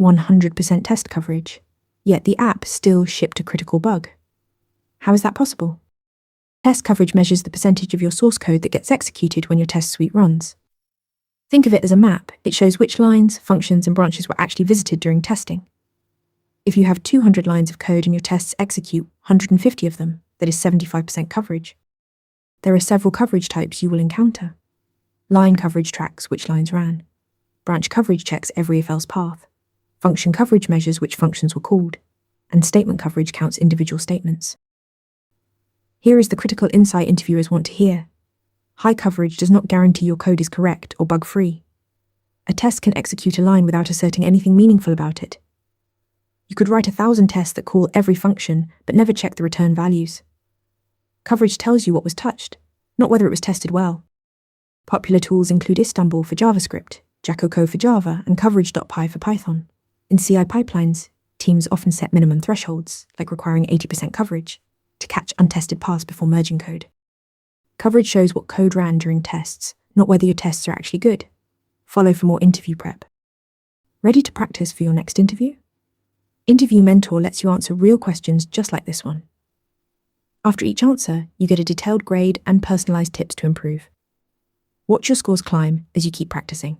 100% test coverage, yet the app still shipped a critical bug. How is that possible? Test coverage measures the percentage of your source code that gets executed when your test suite runs. Think of it as a map. It shows which lines, functions, and branches were actually visited during testing. If you have 200 lines of code and your tests execute 150 of them, that is 75% coverage. There are several coverage types you will encounter. Line coverage tracks which lines ran. Branch coverage checks every if-else path. Function coverage measures which functions were called. And statement coverage counts individual statements. Here is the critical insight interviewers want to hear. High coverage does not guarantee your code is correct or bug-free. A test can execute a line without asserting anything meaningful about it. You could write 1,000 tests that call every function, but never check the return values. Coverage tells you what was touched, not whether it was tested well. Popular tools include Istanbul for JavaScript, JaCoCo for Java, and coverage.py for Python. In CI pipelines, teams often set minimum thresholds, like requiring 80% coverage, to catch untested paths before merging code. Coverage shows what code ran during tests, not whether your tests are actually good. Follow for more interview prep. Ready to practice for your next interview? Interview Mentor lets you answer real questions just like this one. After each answer, you get a detailed grade and personalized tips to improve. Watch your scores climb as you keep practicing.